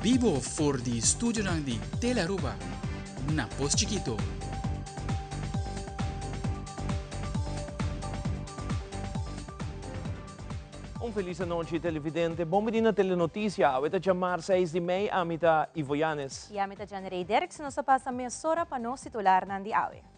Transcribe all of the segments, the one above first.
Vivo for di studio ng di Telaruba, na Pos Chiquito. Feliz noite, televidente. Bom dia na telenotícia. Ito chamar 6 de May, amita Ivoyanes. E amita Janrey Derek, no sa pasa mesora pa no titular ng Diawe.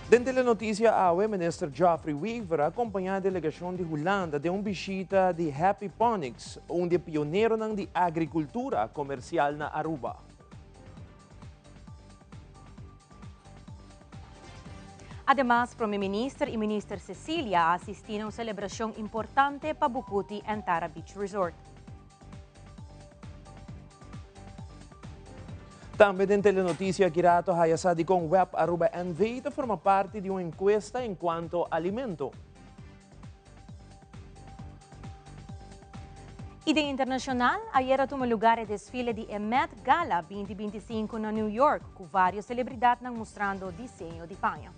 Den telenotícia awe, Minister Geoffrey Weaver acompanha a delegação de Holanda de visita de Happy Ponics, onde pioneiro ng de agricultura comercial na Aruba. Además, Prime Minister e Minister Cecilia assistiram a celebração importante para Bucuti Antara Beach Resort. Também em telenotícia Kirato hayasadi com Web Aruba NV ito forma parte de uma encuesta em quanto alimento. E de internacional, ayer tuvo lugar o desfile de Met Gala 2025 na New York, com várias celebridades mostrando desenho de panha.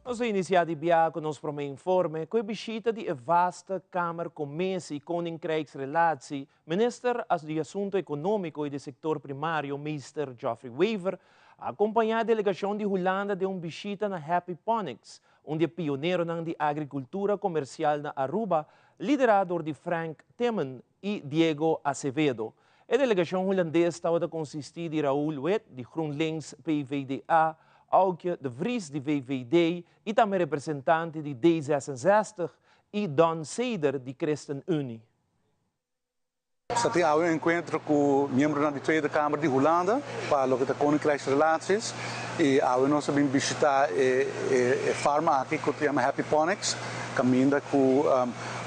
Nós iniciamos com nosso primeiro informe com a visita de vasta Câmara Comércio e Koninkrijksrelatie, Minister de Assunto Econômico e do Setor Primário, Mr. Geoffrey Weaver, acompanhar a delegação de Holanda de visita na Happy Ponics, onde é pioneiro de agricultura comercial na Aruba, liderado de Frank Timmen e Diego Acevedo. A delegação holandesa estava a consistir de Raoul Wet, de GroenLinks PVDA, Aukje de Vries de VVD e também representante de D66 e Don Seder de ChristenUnie. Stati há encontro com o membro da Tweede Kamer de Holanda para o Koninkrijksrelaties e há nós vamos visitar a farma aqui que se chama Happy Ponics, caminha com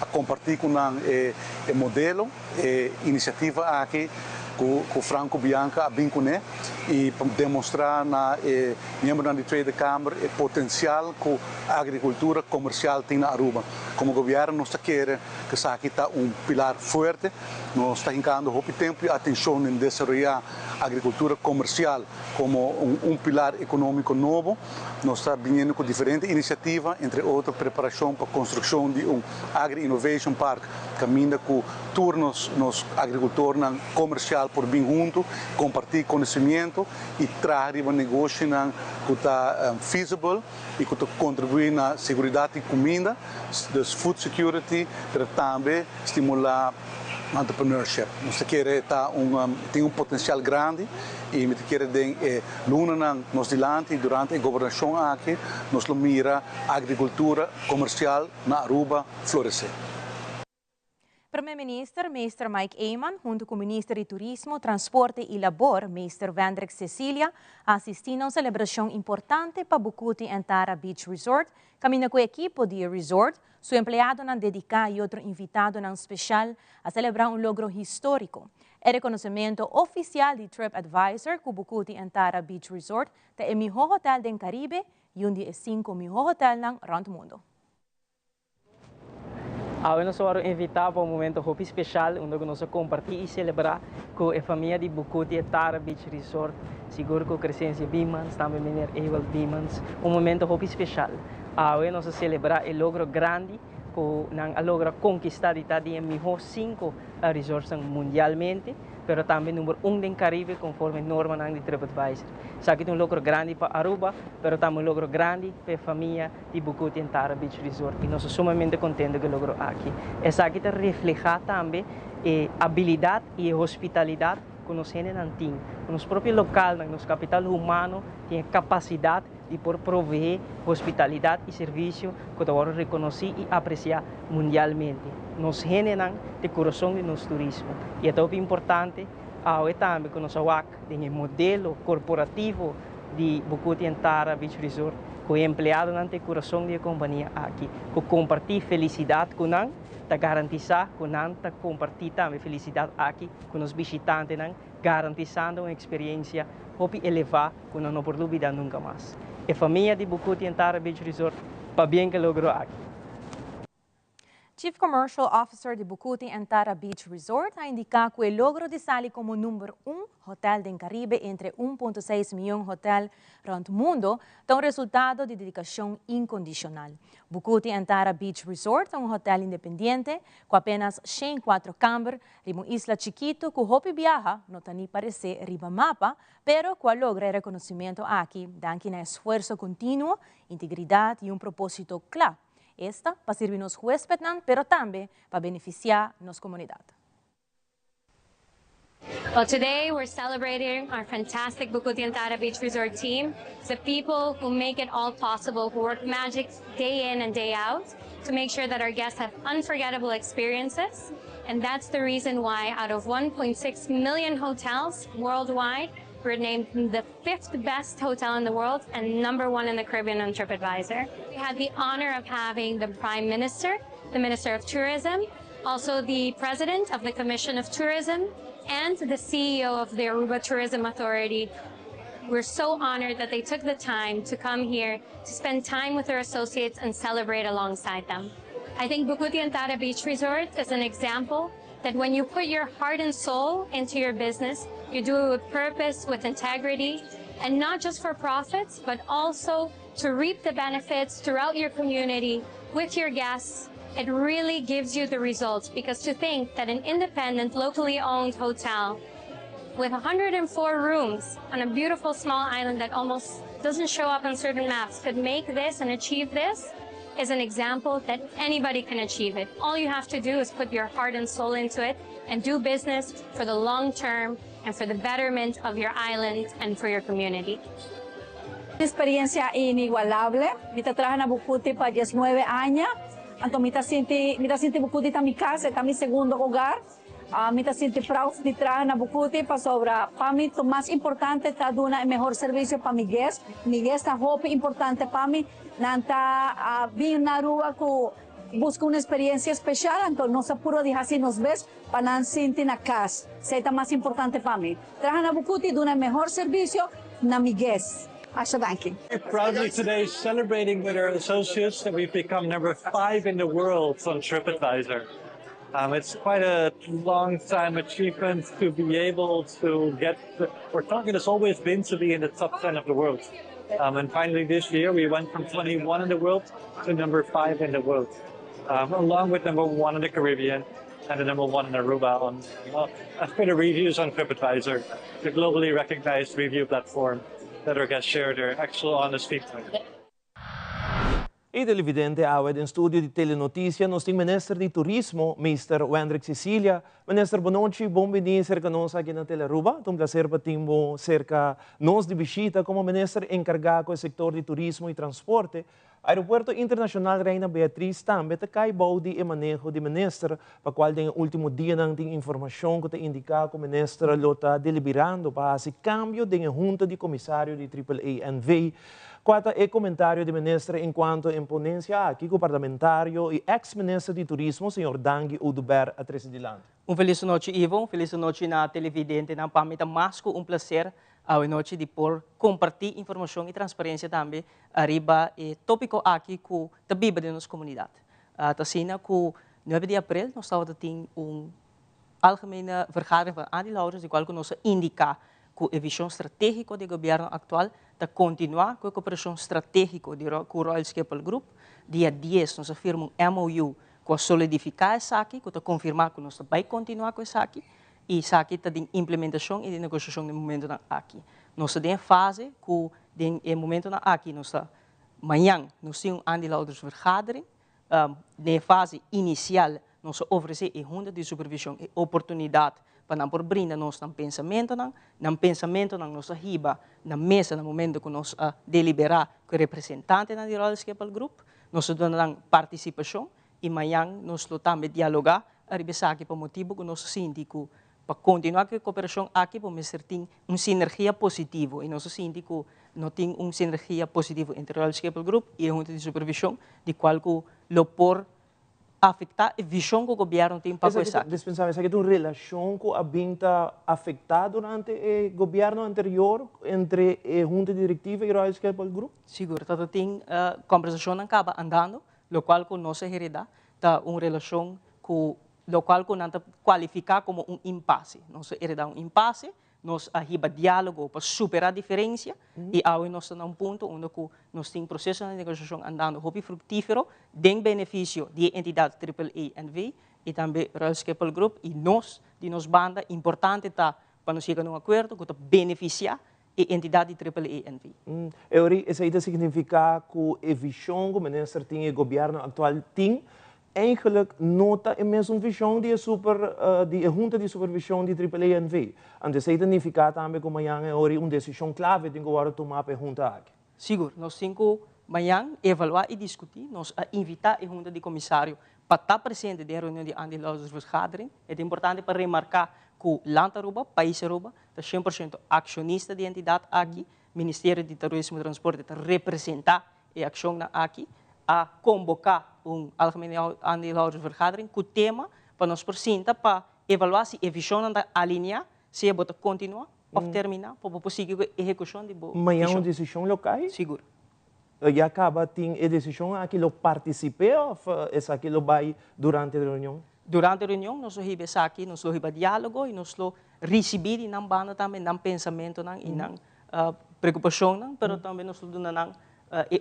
a compartilhar com o modelo, a iniciativa aqui com Franco Bianca Abincune e demonstrar na membro da Tweede Kamer o potencial que a agricultura comercial tem na Aruba. Como governo, nós queremos que isso aqui está pilar forte, nós estamos indicando muito tempo e atenção em desenvolver a agricultura comercial como pilar econômico novo. Nós estamos vindo com diferentes iniciativas, entre outras, preparação para a construção de Agri-Innovation Park, caminha com turnos nos agricultores comercial por bem junto, compartilhar conhecimento e trazer um negócio que está feasible e que contribui na segurança de comida, de food security, mas também estimular entrepreneurship. Nós queremos tem potencial grande e nós queremos luna nos dilante durante a governação aqui, nós mira a agricultura comercial na Aruba florescer. Primeiro-Ministro Mr. Mike Eyman, junto com o Ministro de Turismo, Transporte e Labor, Mr. Vendrik Cecilia, assistiram a celebração importante para Bucuti Antara Beach Resort. Caminha com a equipe de resort, seu empregado não dedicar e outro invitado não especial a celebrar logro histórico. O reconhecimento oficial de TripAdvisor com Bucuti Antara Beach Resort é o melhor hotel do Caribe e um dos 5 melhores hotéis no mundo. Nós vamos invitar para um momento muito especial, onde nós compartilhar e celebrar com a família de Bucuti Antara Beach Resort, seguro com a Crescência Bimans, também o Menino Ewald Bimans, momento muito especial. Nós vamos celebrar o logro grande, a logro conquistar de melhor 5 resorts mundialmente, pero também número 1 do Caribe, conforme a norma de TripAdvisor. Isso aqui é logro grande para Aruba, pero também logro grande para a família de Bucuti Antara Beach Resort. E nós somos sumamente contentes com o logro aqui. Isso aqui refleja também a habilidade e a hospitalidade que nós temos no nosso próprio local, no nosso capital humano, tem capacidade de prover hospitalidade e serviço que agora reconhecer e apreciar mundialmente. Nós generamos o coração do nosso turismo. E é muito importante também que nós temos um modelo corporativo de Bucuti Antara Beach Resort, que o empregado não tem coração da companhia aqui, que compartilha felicidade com nós, para garantizar que nós compartilha também felicidade aqui com os visitantes, garantizando uma experiência muito elevada que não por dúvida nunca mais. A família de Bucuti Antara Beach Resort, para bem que logrou aqui. Chief Commercial Officer de Bucuti Antara Beach Resort ha indicado que el logro de salir como número 1 hotel del Caribe entre 1.6 milhões hotel rond el mundo da un resultado de dedicación incondicional. Bucuti Antara Beach Resort es un hotel independiente con apenas 104 camas, en una isla chiquito que hopi viaja, no tan ni parece riba mapa, pero que logra el reconocimiento aquí, dando un esfuerzo continuo, integridad y un propósito claro. Esta para servirnos huéspedes, pero también para beneficiar nuestra comunidad. Well, today we're celebrating our fantastic Bucuti Antara Beach Resort team. It's the people who make it all possible, who work magic day in and day out to make sure that our guests have unforgettable experiences. And that's the reason why out of 1.6 million hotels worldwide, we're named the 5th best hotel in the world and #1 in the Caribbean on TripAdvisor. We had the honor of having the Prime Minister, the Minister of Tourism, also the President of the Commission of Tourism, and the CEO of the Aruba Tourism Authority. We're so honored that they took the time to come here to spend time with their associates and celebrate alongside them. I think Bucuti Antara Beach Resort is an example that when you put your heart and soul into your business, you do it with purpose, with integrity, and not just for profits, but also to reap the benefits throughout your community with your guests. It really gives you the results, because to think that an independent, locally owned hotel with 104 rooms on a beautiful small island that almost doesn't show up on certain maps could make this and achieve this is an example that anybody can achieve it. All you have to do is put your heart and soul into it and do business for the long term and for the betterment of your island and for your community. Experiencia inigualable. Mita traje na Bucuti para 19 años. Então, mita sinti Bucuti está mi casa, está mi segundo hogar. Mita sinti proud de traje na Bucuti para sobra. Para mí, o mais importante está dando o melhor serviço para mi guest. Mi guest está muito importante para mí. Nanta vir na rua com busca uma experiência especial, então nós apuro de assim nos vês para não sentir na casa. Isso é mais importante para mim. Traje na Bucuti dando o melhor serviço na mi guest. We're proudly today celebrating with our associates that we've become #5 in the world on TripAdvisor. It's quite a long time achievement to be able to get, our target has always been to be in the top 10 of the world. And finally this year we went from 21 in the world to #5 in the world, along with #1 in the Caribbean and the #1 in Aruba. As per the reviews on TripAdvisor, the globally recognized review platform that our guests share their actual honest feedback. E televidente awed in studio di Telenoticia, nos ting Minister di Turismo, Mr. Wendrick Cecilia. Minister, bonoci, bom venir cerca nos aqui na Teleruba. Um prazer para timbo cerca nos de visita como Minister encargado do setor de turismo e transporte. Aeropuerto Internacional Reina Beatriz também te cai baudi e manejo de Minister, para qual tem o último dia não tem informação que te indica que o Minister lo está deliberando para esse cambio de junta de comissário de AAA&V. Quanto é comentário do Ministro enquanto em ponência aqui com o parlamentário e ex-ministro de Turismo, Sr. Dangi Udubert, a Tresidilante. Feliz noite, Ivo. Feliz noite na televidente. Na pamita mais que prazer a noite de por compartilhar informação e transparência também arriba e tópico aqui com a Biba de nossa comunidade. Tasina com 9 de abril nós estamos tendo algemene vergadering van aandeelhouders, de qual nós indica com a visão estratégica do governo atual de continuar com a cooperação estratégica com o Royal Schiphol Group. Dia 10 nós firmamos MOU com solidificar essa aqui, com confirmar que nós vai continuar com essa aqui. E isso aqui está em implementação e de negociação no momento aqui. Nós estamos em fase que no momento aqui nós amanhã nós temos aandeelhouders vergadering. Na fase inicial nós oferecemos a junta de supervisão e oportunidade para não por brindar nós no pensamento nós riba na mesa no momento que nós deliberar com o representante da Royal Schiphol Group. Nós damos participação e amanhã nós também dialogar arriba aqui por motivo que nós sentimos para continuar com a cooperação aqui, para ter uma sinergia positiva. E nós sentimos que não tem uma sinergia positiva entre o Royal Schiphol Group e a junta de supervisão, de qual que lo por afetar a visão que o governo tem para isso. Dispensável, essa é uma relação que a vinda afetada durante o governo anterior entre a junta diretiva e o Royal Schiphol Group? Seguro, tem conversação acaba andando, lo qual que nós heredar. ta uma relação com lo qual que nós qualificar como um impasse. Nós hereda um impasse, nós arriba diálogo para superar a diferença e agora nós estamos num ponto onde nós temos processo de negociação andando muito frutífero, em benefício de entidades AAA&V e também Royal Schiphol Group e nós, de nossa banda, importante tá para nós chegar a um acordo que beneficiar a entidade AAA&V. Isso significa que a visão que o ministro tem e o governo atual tem eigenlijk nota e mesmo visão de junta de supervisão de AAA&V. Então, isso significa também que amanhã é uma decisão clave que agora tomar para a junta aqui. Seguro, nós temos que amanhã evaluar e discutir, nós invitar a junta de comissário para estar presente na reunião de aandeelhoudersvergadering. É importante para remarcar que o Land Aruba, País Aruba, é 100% acionista de entidade aqui, Ministério de Turismo e Transporte está representar a ação aqui, a convocar algemene aandeelhoudersvergadering com o tema para nós apresentar para evaluar se a visão está alinhada, se é para continuar ou terminar, para conseguir a execução de boa. Amanhã é uma decisão local? Seguro. E acaba tem a decisão aquilo participe ou essa aquilo vai durante a reunião? Durante a reunião, nós recebemos aqui, nós recebemos diálogo e nós recebemos na banda também, na pensamento e na preocupação, mas também nós damos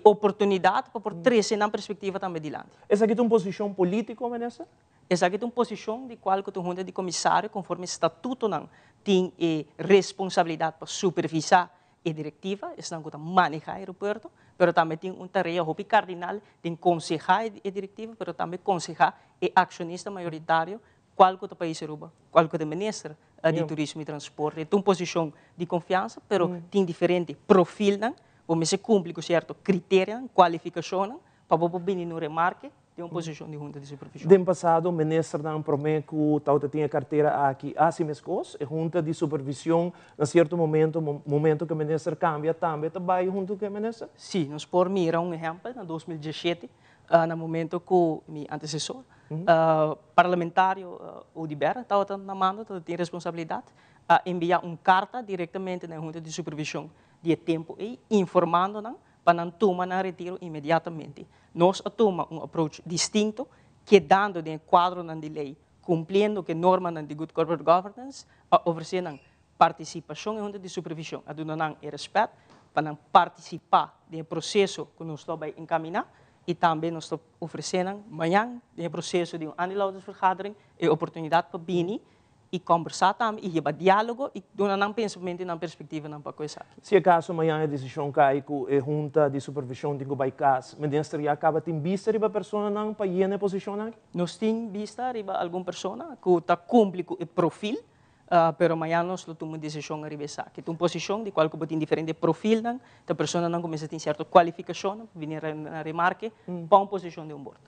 oportunidade para por trazer na perspectiva também de lá. Essa aqui é uma posição política, Vanessa? Essa aqui é uma posição de qual que junta de comissário, conforme o estatuto, tem responsabilidade para supervisar a diretiva, estão para manejar o aeroporto, mas também tem uma tarefa cardinal de aconselhar a diretiva, mas também aconselhar o acionista maioritário, qual que é o país Aruba, qual que é o ministro de Turismo e Transporte. É uma posição de confiança, mas tem diferente perfil, para se cumprir com certo critério, qualificação, para poder no remarque de uma posição de junta de supervisão. No passado, o ministro não prometeu que o Tauta tinha carteira aqui, assim mesmo, a junta de supervisão, em certo momento que o ministro cambia, também vai junto com o ministro? Sim, nós podemos mirar um exemplo, em 2017, no momento que o meu antecessor, parlamentário, o Diber, estava na mão, tinha responsabilidade, enviar uma carta diretamente na junta de supervisão de tempo e informando para não tomar na retiro imediatamente. Nós tomamos um approach distinto, quedando dentro do quadro da lei, cumprindo com a norma de Good Corporate Governance, oferecendo participação em junta de supervisão, a dando respeito para participar do processo que nós estamos encaminhando e também nós estamos oferecendo amanhã no processo de aandeelhoudersvergadering a oportunidade para vir e conversar também, e levar diálogo, e dar um pensamento e uma perspectiva para coisa aqui. Se acaso amanhã a decisão cai que a junta de supervisão tem que vai casa, o ministro já acaba de vista para a pessoa não para ir na posição aqui? Nós temos vista para alguma pessoa que está cumpre com o perfil, pero amanhã nós tomamos decisão a revisar. Que tem uma posição de qual que tem diferente perfil, a pessoa não começa a ter certa qualificação, vir na remarque, para uma posição de bordo.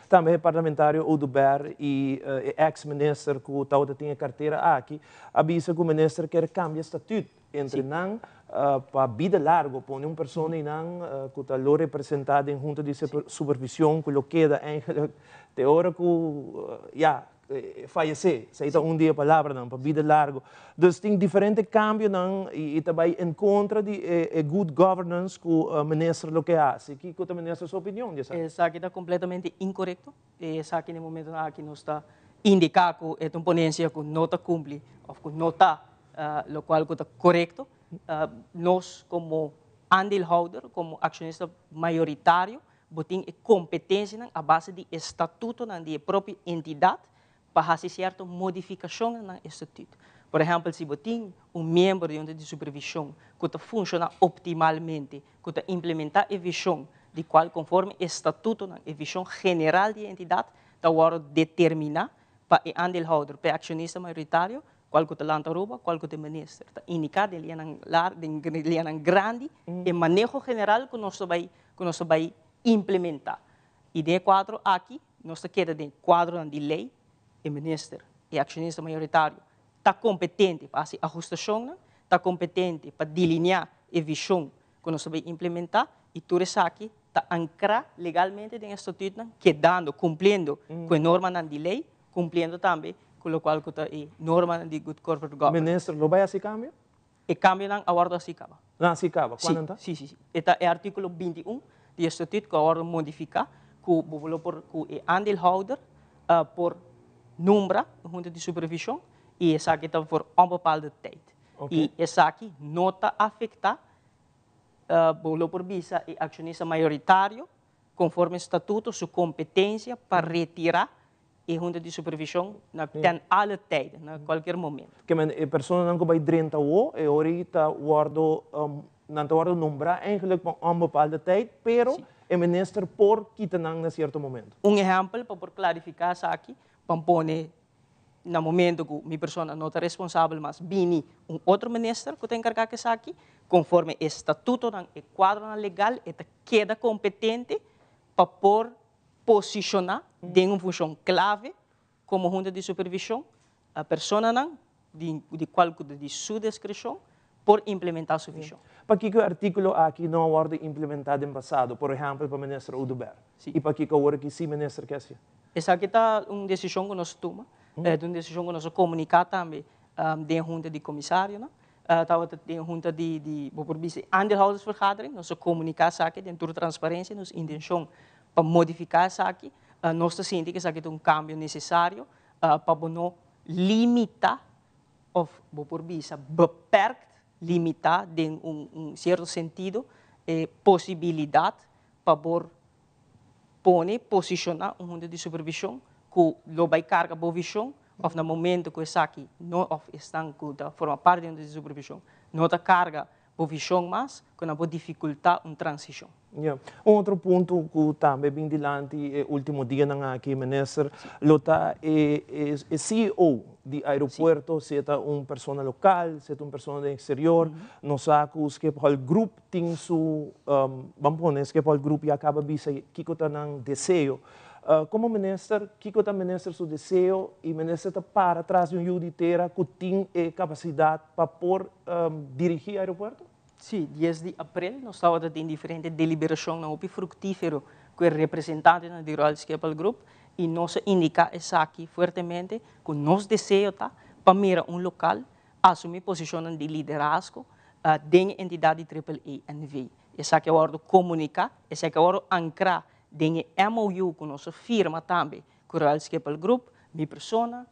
Também o parlamentário Udo Ber e ex-ministro que o tinha carteira aqui, avisa que o ministro quer cambiar o estatuto entre não para vida larga, para uma pessoa não que está representada em junta de supervisão, que lo queda em teórico, falecer, se um dia palavra não para vida larga. Então tem diferentes cambios e também em contra de good governance que o ministro lo que hace. Que o ministro sua opinião disso? Isso aqui está completamente incorreto. Isso aqui no momento aqui nós está indicar que é uma ponência que não está cumpre ou que não está lo qual está correto. Nós como aandeelhouder, como acionista maioritário, temos competência a base de estatuto da própria entidade para fazer certa modificação no estatuto. Por exemplo, se você tem membro de junta de supervisão que funciona optimalmente, que implementa a visão de qual, conforme o estatuto, a visão general da entidade, está determinar para o aandeelhouder, para o acionista maioritário, qual que é o Land Aruba, qual que é o ministro. Está indicado ele é grande e manejo general que nós vamos implementar. E de quadro aqui, nós queda de quadro de lei, o ministro e o acionista maioritário está competente para fazer ajustação, está competente para delinear a visão que nós vamos implementar e tudo isso aqui está ancrado legalmente no estatuto, quedando, cumprindo com a norma da lei, cumprindo também com o qual está a norma de Good Corporate Governance. Ministro, não vai fazer cambio? E cambio não, agora se acaba. Não, se acaba. Quando está? Sim. Este é o artículo 21 do estatuto que agora modifica, que o aandeelhouder por número, junto de supervisão, e essa aqui está por onbepaalde tijd. E essa aqui não está afeta bolo por visa e acionista maioritário, conforme estatuto, sua competência para retirar e junta de supervisão ten alle tijd, na qualquer momento. Que a pessoa não vai drenta o e ahorita guardo não guardo nombrar eigenlijk van onbepaalde tijd, pero o minister por quitanang na certo momento. Exemplo para clarificar isso aqui, para pôr no momento que minha pessoa não está responsável, mas vini outro ministro que tem encarregado isso aqui, conforme o estatuto e quadro legal, ele queda competente para pôr posicionar de uma função clave como junta de supervisão a pessoa não de qual de sua descrição por implementar sua visão. Para que o artículo aqui não foi implementado no passado, por exemplo, para o ministro Uduber, e para que agora que sim ministro quer ser? Essa aqui está uma decisão que nós tomamos, uma decisão que nós comunicamos também de junta de comissário, não? De junta de aandeelhoudersvergadering, nós comunicamos isso aqui dentro da transparência, nossa intenção para modificar isso aqui, nós sentimos que isso aqui é cambio necessário para não limitar, ou por visa, beperkt, limitar, em certo sentido, possibilidade para posicionar junta de supervisão que lo vai carga boa visão, ou no momento que isso aqui não está forma parte da supervisão, não está carga boa visão, mas que não pode dificultar uma transição. Yeah. Outro ponto que também bem dilante o último dia na aqui minister, lota é CEO do aeroporto, se é pessoa local, se é pessoa do exterior, nós sabemos que o grupo tem su vamos que o grupo já acaba de dizer que está nang desejo. Como minister, que está minister su desejo e minister está para trás de um juditeira que tem capacidade para dirigir o aeroporto? Sim, 10 de abril nós estávamos em diferentes deliberações no fructífero com o representante do Royal Schiphol Group e nós indicamos isso aqui fortemente que nosso desejo está para mirar local assumir posição de liderazgo da entidade AAA&V. Isso aqui é hora de comunicar, isso aqui é hora de ancrar den MOU que nós firma também com o Royal Schiphol Group, minha pessoa,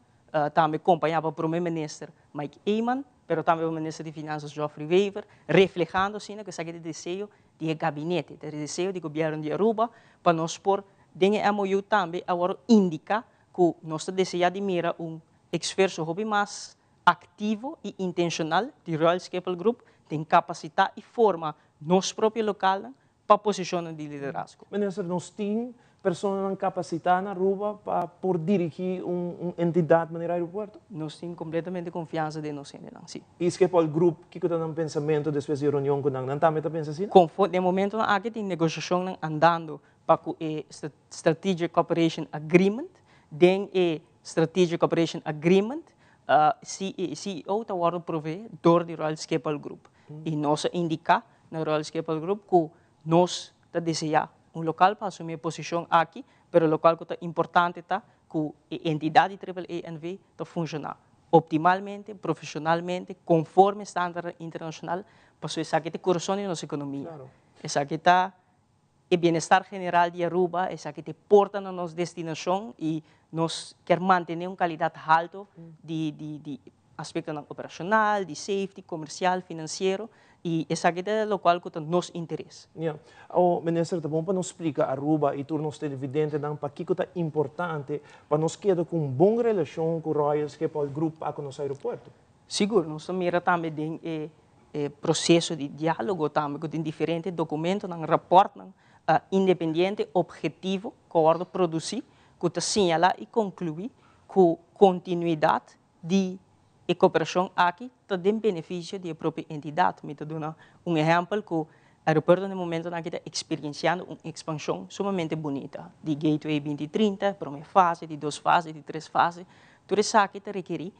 também acompanhada pelo primeiro-ministro Mike Eamon, mas também o ministro de Finanças Geoffrey Wever, refletindo assim que isso aqui é o desejo do gabinete, o desejo do governo de Aruba, para nós pôr den MOU também agora indicar que nós desejamos mirar esforço mais ativo e intencional do Royal Schiphol Group, tem capacidade e forma nosso próprio local para posicionar de liderazgo. Minister, nós temos pessoas capacitadas na Aruba para dirigir uma entidade no aeroporto? Nós temos completamente confiança de nós, sim. E isso que é o grupo que está no pensamento depois da reunião com nós, também está pensando assim? De momento, aqui tem negociação andando para o Strategic Cooperation Agreement, den Strategic Cooperation Agreement, CEO está agora prover door do Royal Schiphol Group. E nós indicamos no Royal Schiphol Group que nós desejamos local para assumir posição aqui, mas o local que é importante está que a entidade AAA&V está funcionar optimalmente, profissionalmente, conforme estándar internacional, para isso aqui corresponde à nossa economia. Claro. Isso aqui está o bem-estar general de Aruba, isso aqui porta na nossa destinação e nós queremos manter uma qualidade alta de aspecto operacional, de safety, comercial, financeiro, e esse aqui é o local que nos interessa. Yeah. O ministro, tá bom para nos explicar Aruba e turnos televidentes para que é importante para nos quedar com uma boa relação com o Royal Schiphol Group aqui no aeroporto? Seguro, nós mira também o processo de diálogo também com diferentes documentos, um rapport independente, objetivo, que a produzir, que assinala e concluir com continuidade de a cooperação aqui está em benefício da própria entidade. Me dá exemplo que o aeroporto no momento está experienciando uma expansão sumamente bonita, de Gateway 2030, para uma fase, de 2 fases, de 3 fases. Tudo isso aqui requer que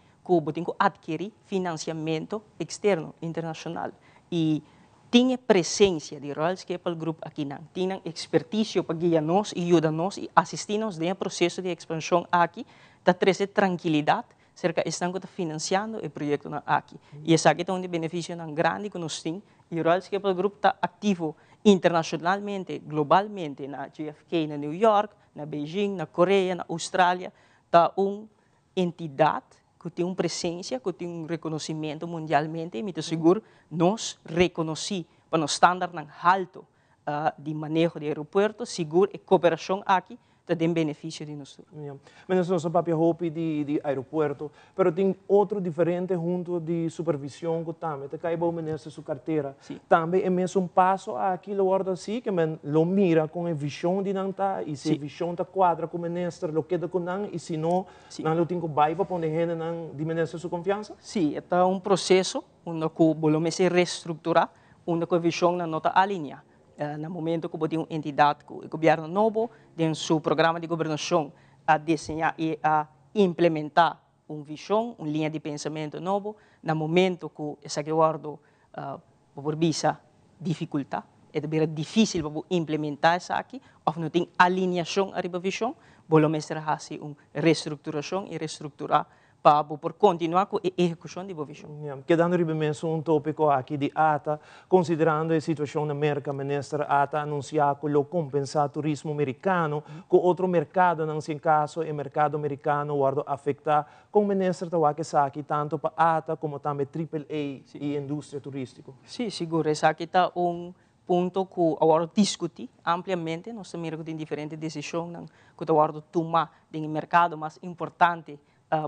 adquirir financiamento externo, internacional. E tinha presença de Royal Schiphol Group aqui, tinha expertise para guiar-nos e ajudar-nos e assistir-nos no processo de expansão aqui, para trazer tranquilidade cerca estão financiando o projeto aqui. E esse aqui é um benefício grande que nós temos. E o Royal Schiphol Group está ativo internacionalmente, globalmente, na JFK, na New York, na Beijing, na Coreia, na Austrália, tá entidade que tem uma presença, que tem um reconhecimento mundialmente, e me seguro nós reconheci para o standard alto de manejo de aeroporto, seguro e cooperação aqui, tem benefício de nós. Mas nós papel hopi de aeroporto, pero tem outro diferente junto de supervisão que também, que caiba o ministro sua carteira. Também é mesmo passo aqui lo guarda assim que men lo mira com a visão de nanta e se a visão ta quadra com o ministro lo queda com nan e se não não lo tem que vai para onde gente nan de ministro sua confiança. Sim, é processo onde o volume se reestruturar, onde a visão não está alinhada. No momento que tem uma entidade, o governo novo, tem seu programa de governação a desenhar e a implementar uma visão, uma linha de pensamento novo, no momento que essa guarda por visa dificuldade, é difícil para implementar isso aqui, ou não tem alinhação à visão, volume será assim uma reestruturação e reestruturar para continuar com a execução de visão. Quedando mesmo tópico aqui de ATA, considerando a situação na América, o ministro ATA anunciou que o compensar turismo americano, que outro mercado, não se caso, o mercado americano guarda afetar, com o ministro que aqui tanto para ATA como também AAA e indústria turística. Sim, seguro. Esse aqui está ponto que agora discutir ampliamente, nós também temos diferentes decisões que agora tomar no mercado mais importante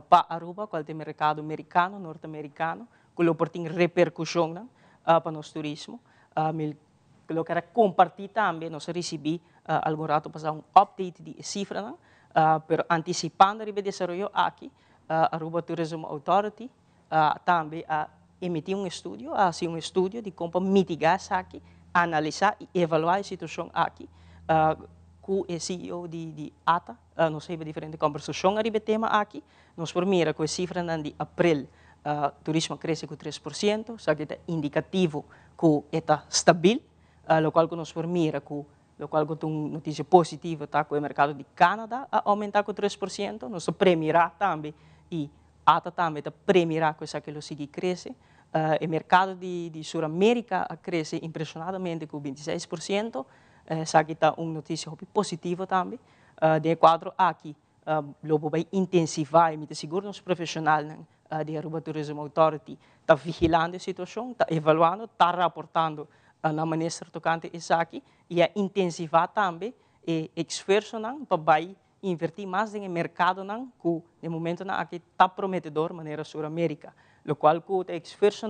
para Aruba, qual é o mercado americano, norte-americano, que tem repercussão para o nosso turismo. Eu quero compartilhar também, nós recebemos algum rato para um update de cifras, mas antecipando o desenvolvimento aqui, Aruba Tourism Authority também emitiu um estudo de como mitigar isso aqui, analisar e avaliar a situação aqui. Com o CEO de ATA, nós temos diferentes conversações sobre o tema aqui. Nós primeiro com a cifra de abril, o turismo cresce com 3%, isso aqui é indicativo que está estável, o qual nós primeiro com o qual tem uma notícia positiva tá com o mercado de Canadá a aumentar com 3%, nós premiará também e ATA também está premiará com isso que ele sigue cresce. O mercado de Sul-América cresce impressionadamente com 26%. Essa aqui está uma notícia positiva também. De quadro aqui, logo vai intensivar, me seguro os profissionais de Aruba Tourism Authority está vigilando a situação, está avaliando, está reportando na maneira tocante isso aqui e a intensivar também o esforço para invertir mais no mercado que no momento aqui está prometedor de maneira Sul-América, o qual o esforço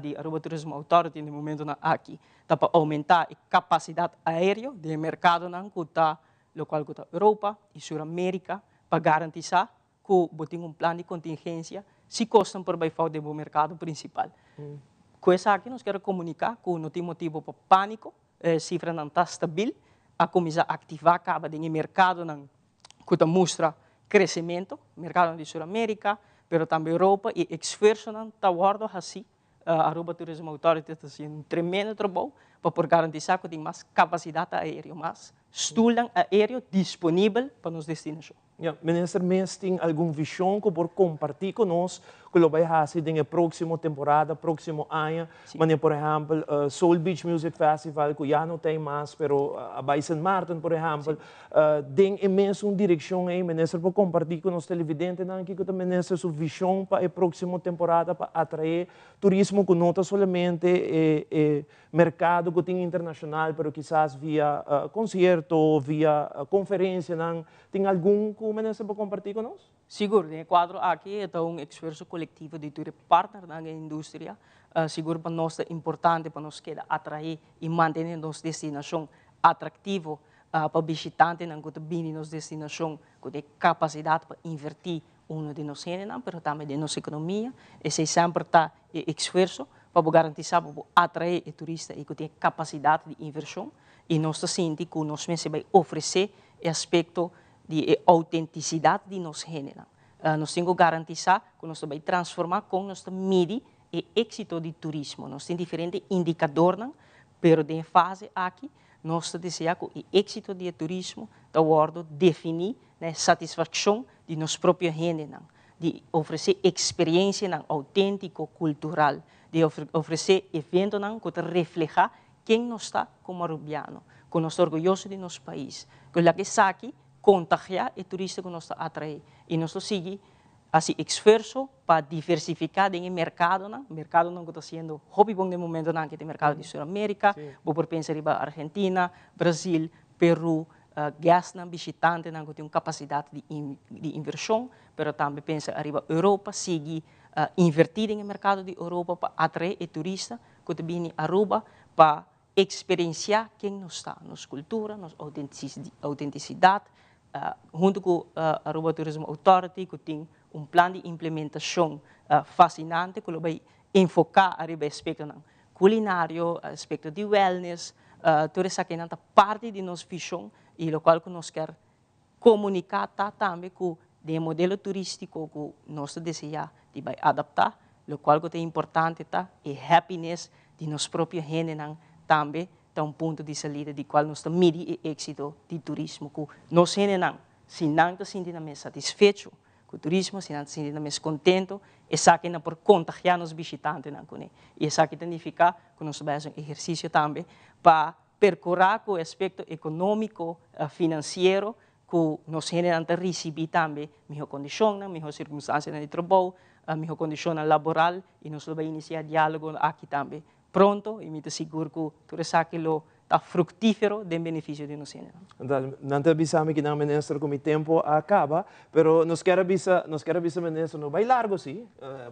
de Aruba Tourism Authority no momento aqui está para aumentar a capacidade aérea do mercado que está o qual está Europa e Sul-América para garantir que tem um plano de contingência se costam por baixo do mercado principal. Com isso aqui nós queremos comunicar que não tem motivo para pânico, a cifra não está estável, a começar a ativar acaba de mercado que mostra crescimento, mercado de Sul-América, mas também Europa e esforço está guardado assim. Aruba Tourism Authority está fazendo um tremendo trabalho para garantir que tem mais capacidade aérea, mais stoelen aéreo disponível para nos destinações. Minister, mas tem alguma visão que por compartilhar conosco que vai fazer na próxima temporada, próximo ano? Mas, por exemplo, Soul Beach Music Festival, que já não tem mais, mas a St. Martin, por exemplo, tem imensa direção aí, minister, para compartilhar com os televidentes, que o minister sua visão para a próxima temporada para atrair turismo que não somente mercado que tem internacional, mas quizás via concerto, via conferência, tem algum que o ministro para compartilhar conosco? Seguro, no quadro aqui é um esforço coletivo de todos os partners da indústria. Seguro para nós é importante para nós queda atrair e manter nossa destinação atrativo para visitantes que vêm nossa destinação com capacidade para invertir de nós mas também de nossa economia. Esse sempre está esforço para garantir para atrair o turista e que tem capacidade de inversão e nós sentimos que nós vai oferecer o aspecto de autenticidade de nosso gênero. Nós temos que garantir que nós vamos transformar com nossa medir o êxito do turismo. Nós temos diferentes indicadores, mas de fase aqui, nós desejamos que o êxito do turismo está definir a satisfação de nosso próprio gênero, de oferecer experiência autêntica, cultural, de oferecer eventos que refletem quem nós está como arubiano, que nós orgulhosos de nosso país. Que aqui contagiar o turista que nós atrai. E nós seguimos esse esforço para diversificar o mercado. O mercado não está sendo hobby bom no momento, não, que é o mercado de Sul-América, vou pensar em Argentina, Brasil, Peru, gastam visitante não tem uma capacidade de inversão, mas também pensa arriba Europa, seguir invertir no mercado de Europa para atrair o turista que vem a Aruba para experienciar quem nós está, nossa cultura, nossa autenticidade, junto com a Aruba Tourism Authority, que tem plano de implementação fascinante, que vai enfocar arriba aspecto culinário, aspecto de wellness, toda essa que é parte de nossa visão e o qual que nós quer comunicar também com o modelo turístico que nós desejamos de adaptar, o qual que é importante é happiness de nosso próprio gente também está ponto de saída de qual nós medir o êxito do turismo, que nós gente se não está sentindo satisfeito com o turismo, se não está sentindo contento, isso aqui não por contagiar os visitantes e isso aqui significa que nós vamos fazer um exercício também para percorrer o aspecto econômico, financeiro, que nós gente receber também melhor condição, melhor circunstância de trabalho, melhor condição laboral e nós vamos iniciar diálogo aqui também pronto e me seguro que tudo isso aquilo está fructífero de benefício de nós. Não te avisamos que não, ministro, que o tempo acaba, mas nós queremos avisar, ministro, não vai largo, sim.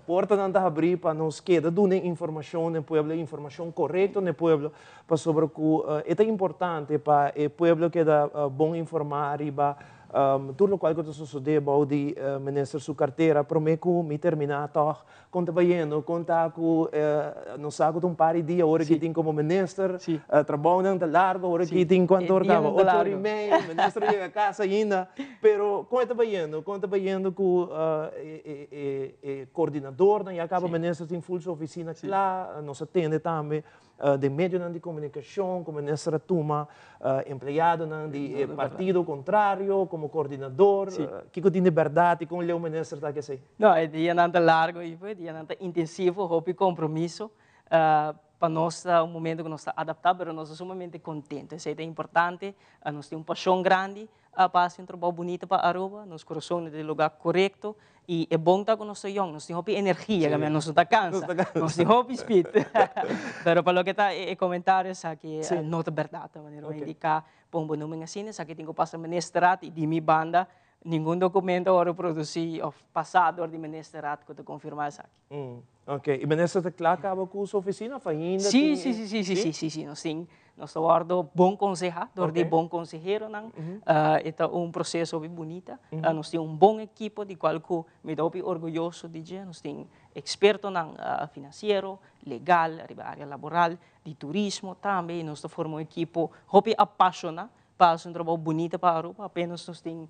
Porta não está abrir para nos queda dando informação no povo, informação correta no povo, para sobre que é importante para o povo que dá bom informar e tudo o qual que sucede about de ministro sua carteira prometo me terminar toch conta vendo conta com não sabe um par de dias hora que tem como ministro trabalho não tá largo hora que tem quanto hora acaba 8h30 ministro chega a casa ainda pero conta vendo com coordenador e acaba ministro tem full oficina lá nos atende também de meio de comunicação como ministro toma empregado de partido contrário como coordenador, que tem verdade com o ministro está que sei. Não, é dia não largo e foi dia não intensivo, houve compromisso para nós momento que nós está adaptado, mas nós somos sumamente contentes. Isso é importante, nós temos paixão grande para fazer um trabalho bonito para Aruba, nos corações no lugar correto e é bom estar com nós nós temos energia, que nós está cansa, nós temos speed. Mas para o que está comentários aqui não é verdade, de maneira indicar para um bom número assim, aqui tenho que passar ministrado e de minha banda nenhum documento agora produzido ou passado de ministrado que te confirmar isso aqui. Ok, e ministro está claro acaba com sua oficina ainda? Sim, nós temos bom consejero, de bom consejero, é um processo bem bonito, nós temos bom equipo de qual me dou orgulhoso de dizer, nós temos experto financeiro, legal, área laboral, de turismo também, nós formamos equipo apaixonado para um trabalho bonito para a Europa, apenas nós temos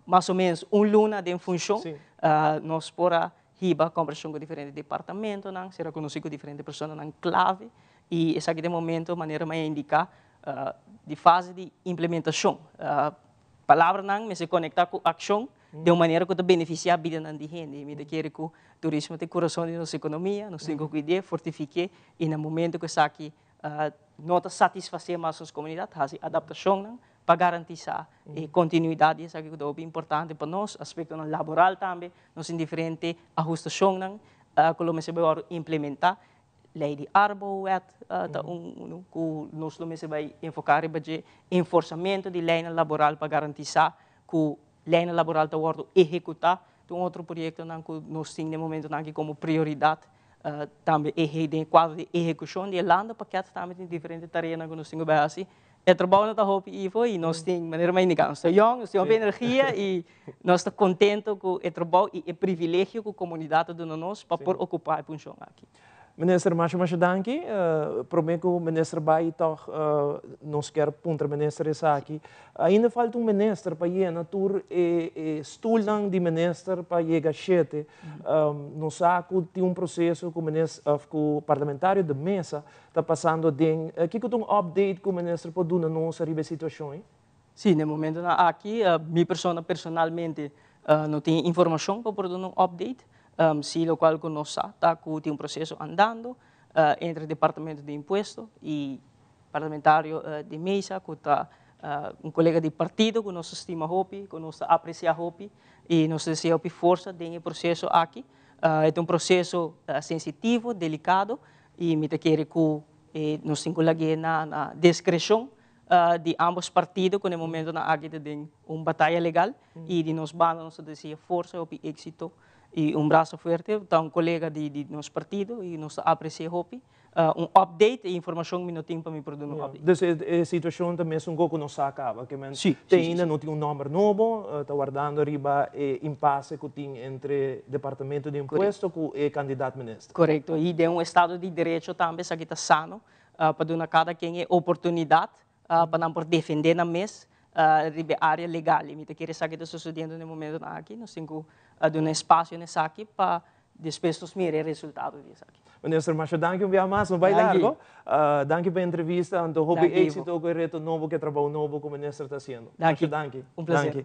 mais ou menos luna de função, nós podemos riba conversão com diferentes departamentos, será conhecido com diferentes pessoas clave e esse aqui de momento maneira mais indicar de fase de implementação. Palavra não se conectar com ação de uma maneira que beneficia a vida da gente. Me quer que o turismo tem coração de nossa economia, nós temos que cuidar, fortificar e no momento que isso aqui não satisfazer mais as comunidades, fazer adaptação para garantir a continuidade, isso aqui é importante para nós, aspecto laboral também, nós em diferentes ajustações, que se vai implementar, lei de arbowet, que nós vai enfocar em enforcamento de lei laboral para garantir que a lei laboral está sendo executada. Tem outro projeto que nós temos no momento como prioridade, também é quadro de execução de landa paquete também tem diferentes tarefas que nós temos que fazer. O trabalho está hope e nós temos maneira mais indicada, nós estamos nós temos energia e nós estamos contentes com o trabalho e o privilégio que a comunidade dá nós para por ocupar a função aqui. Minister, mas danke. Prometo que o ministro vai toch nos quer punter minister essa aqui. Ainda falta ministro para ir na tour e stoel de minister para chegar sete. Nós saco tem processo com o parlamentário de mesa está passando de que update que o ministro pode dar na nossa situação. Sim, no momento aqui, minha pessoa personalmente não tem informação para dar um update. Se o qual nós está com um processo andando entre o Departamento de Imposto e parlamentário de mesa que está um colega de partido que nos estima hopi, que nos aprecia hopi e nos deseja hopi força nesse processo aqui. É processo sensitivo, delicado e me quer que nos encolhe na discreção de ambos partidos, que no momento na aqui tem batalha legal e de nos banda nos deseja força hopi êxito e braço forte. Então, colega de nosso partido e nos aprecia hopi. Update e informação que não tem para me produzir um update. Dus a situação também é um pouco não se acaba, que ainda não tem número novo, está guardando riba impasse que tem entre departamento de imposto e candidato ministro. Correto, e de estado de direito também, se está sano, para dar a cada quem oportunidade para não defender na mesa riba área legal. E me quer saber o que está sucedendo no momento aqui, nós temos um espaço nessa aqui para depois nos mirar o resultado disso aqui. Ministro Macho, danke um mais, não vai largo. Danke pela entrevista, então houve êxito com o reto novo, que trabalho novo que o ministro está fazendo. Danke. Um prazer.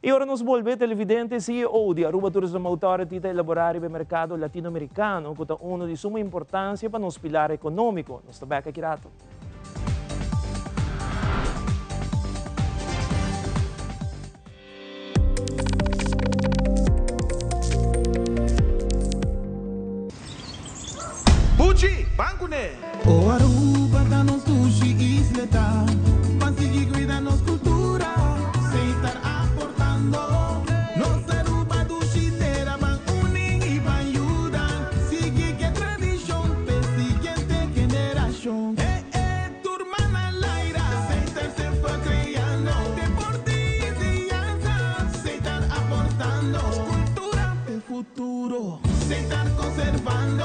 E agora nos volve televidente CEO de Aruba Tourism Authority para elaborar o mercado latino-americano, que é um de suma importância para nos pilar econômico. Nós estamos aqui rato. Banco né? O Aruba da nos sushi isleta, para seguir cuidando nos cultura, sem estar aportando. Nos Aruba do Chitera van unir e van ajudar, seguir que tradição para siguiente geração. Turma na laira, sem estar sempre criando, deporte e ciência, sem estar aportando, cultura de futuro, sem estar conservando.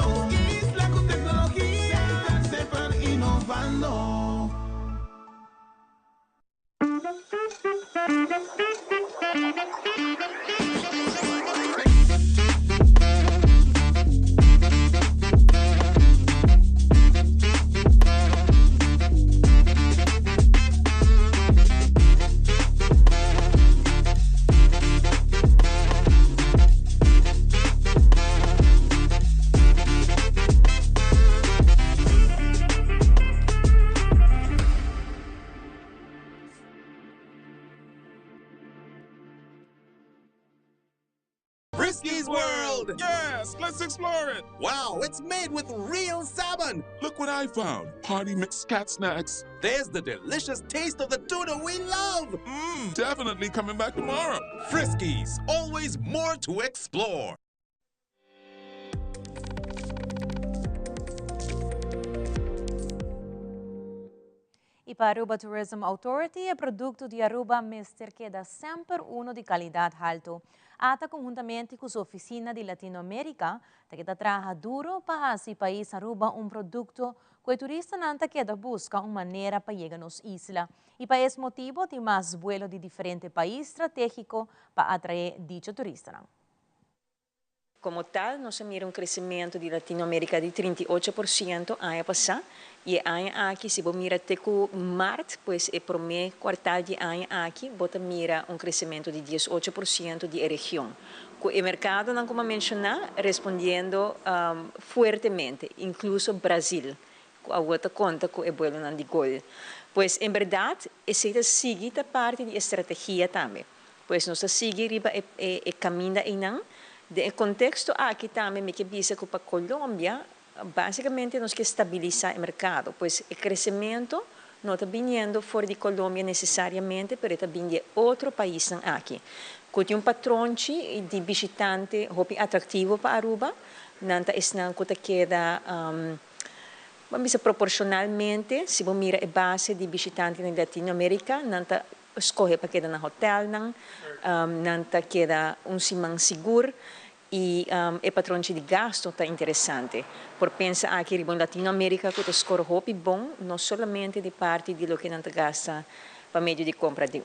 Frisky's World! Yes, let's explore it! Wow, it's made with real salmon! Look what I found. Party mixed cat snacks. There's the delicious taste of the tuna we love! Definitely coming back tomorrow. Frisky's, always more to explore! E para Aruba Tourism Authority, o produto de Aruba Mister queda sempre uno de qualidade alto. Ata conjuntamente com a oficina de Latinoamérica, que trabalha duro para esse país Aruba produto que o turista não queda busca uma maneira para chegar nos islas. E para esse motivo, tem mais vuelo de diferentes países estratégicos para atrair dicho turista. Como tal, nós miramos crescimento de Latinoamérica de 38% ano passado. E ano aqui, se você mira até março, pois é primeiro quartal de ano aqui, você mira crescimento de 18% de região. O mercado, como mencionar, respondendo fortemente, incluso Brasil, a outra conta com o vuelo de gol. Pois, em verdade, essa sigue a parte de estratégia também. Pois, nós seguimos o caminho da Inan. De contexto aqui também me que visa que para Colômbia basicamente nós que estabilizar o mercado, pois o crescimento não está vindo fora de Colômbia necessariamente, mas está vindo de outro país aqui. Que tem patrão de visitante atrativo para Aruba, não está que queda vamos dizer proporcionalmente, se você mira a base de visitante na Latinoamérica, não está escolhe para quedar no hotel, não está queda semana seguro. E o patrão de gasto está interessante. Por pensar aqui em Latinoamérica, que o score é bom, não somente de parte de lo que não gasta para meio de compra de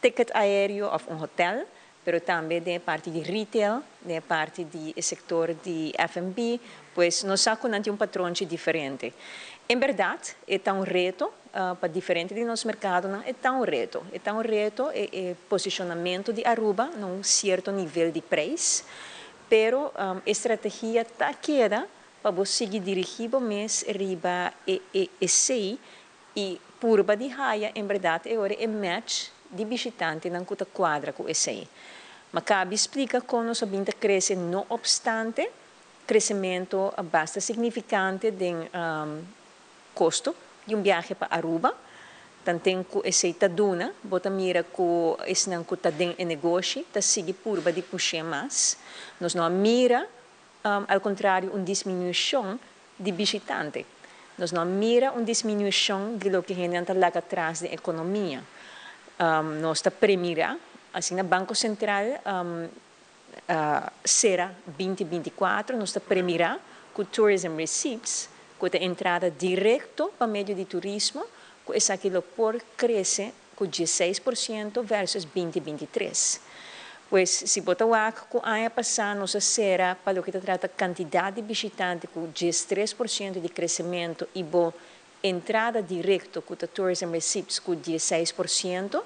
ticket aéreo ou hotel, mas também de parte de retail, de parte do setor de F&B, pois nós sabemos que patrão diferente. Em verdade, é um reto, para diferente de nosso mercado, é um reto. É um reto o posicionamento de Aruba num certo nível de preço, pero a estratégia está queda para você seguir dirigindo mais riba e sei E purba de raia, em verdade, é match de visitante na cuta quadra com esse aí. Mas cabe explica como nós sabemos cresce, não obstante, crescimento bastante significante de custo de viagem para Aruba. Tanto que esse taduna, bota mira que esse não cuta den negócio, tá sigue purba de puxar mais. Nós não mira, ao contrário, diminuição de visitante. Nós não mira diminuição de lo que gente lá atrás da economia. Nós está premira, assim, no Banco Central, será 2024, nós está premira com tourism receipts, com a entrada direto para meio de turismo, com esse aquilo por crescer com 16% versus 2023. Pois, se botar o com a ano passado, nós será para o que trata a quantidade de visitantes com 13% de crescimento e boa entrada direta com o tourism receipts com 16%,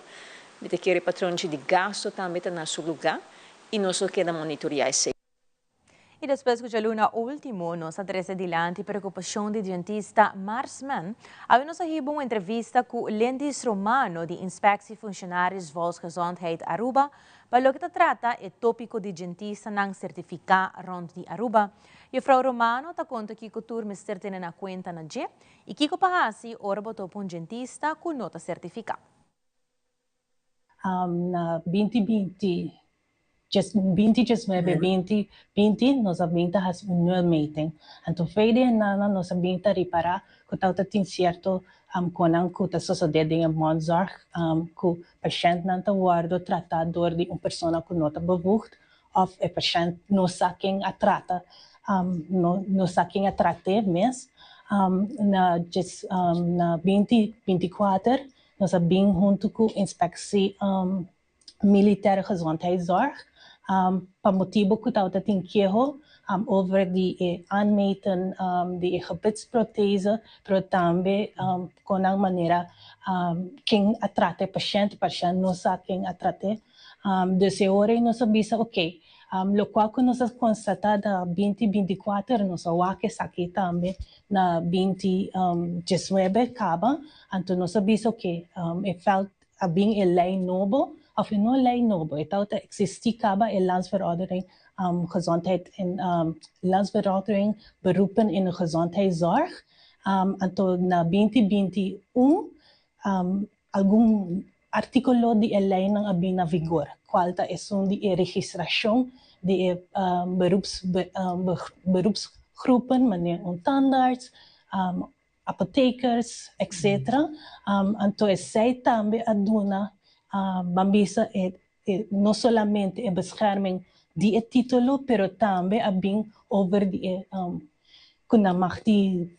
você quer patrão de gasto também está no seu lugar e nós queda monitorear isso. E depois que a luna último, nos adressa adiante a preocupação do dentista Marsman, aí nós recebemos uma entrevista com o Lendis Romano de Inspectie Funcionários Volksgezondheid Aruba, para o que trata o tópico de dentista não certificado rond de Aruba. E o Frau Romano está conta que o tour mister tem na conta na G e que o pahasi ora botou para um dentista com nota certificada. Na 2020, 2020, nós abrimos um meeting. Então, feira nós abrimos reparar que está tem certo quando a sociedade em Monzorg, que o paciente não está guardado tratador de uma pessoa que não está bevoegd, ou o paciente não sabe quem a trata, não sabe quem a trata mesmo. Na 2024, nós abrimos junto com a Inspectie Militaire Gezondheidszorg, para motivo que está tem que over de aanmeten de gebitsprothese, mas também com a maneira quem a trata o paciente não sabe quem a trata. Desse hora nós sabemos, ok, lo qual que nós constatamos na 2024, nós vamos aqui também na 2019 acaba, então nós sabemos, ok, felt bem a lei novo, of no lei novo, então existe acaba a landsverordening gezondheid en landsverordening beroepen in de gezondheidszorg. Então na 2021 algum artículo de lei não havia na vigor, qual é de registração de beroepsgroepen, meneer tandarts, apothekers, etc. Então zij também aduna bambisa não somente a bescherming die título, pero também a bem over die kuna mag die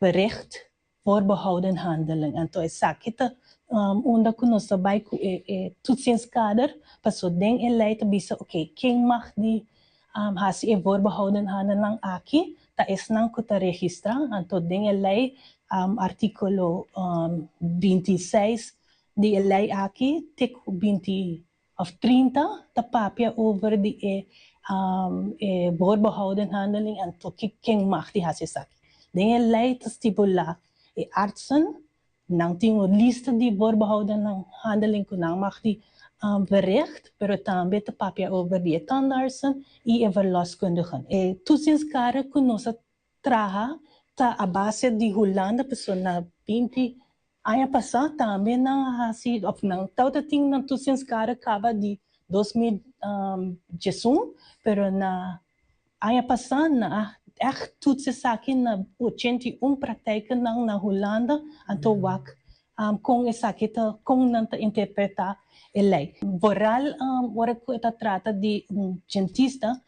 bericht voorbehouden handeling. Então é sakita onda kuno sabay ku toetsingskader paso ding elei bisa okay quem mag die hasi voorbehouden handeling aqui ta is nang kuta registra. Então ding elei artículo 26 die lei aqui tek 20 of 30 ta papia over die voorbehouden handeling en to quem mag die hasisak. Die lei te stipula artsen nang tingo lista die voorbehouden handeling kunang mag die bericht, pero também te papia over die tandartsen e verloskundigen. Toetsingskare kunosa traha ta a base de Holanda persona 20 ano passado também não assim, of não tauta ting não toetsingskare acaba de 2018, pero na ano passado na echt toetsen aqui na 81 praktijken na Holanda, então wak com essa aqui com não interpretar a lei. Vooral ora que trata de dentista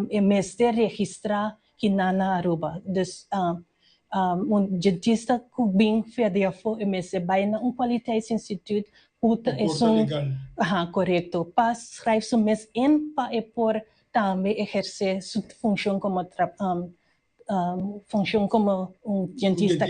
é mestre registrar que na Aruba. Dus dentista que bem federal é mestre vai na qualiteitsinstituut puta é correto. Pas schrijf ze mes in pa é por também exercer sua função como dentista.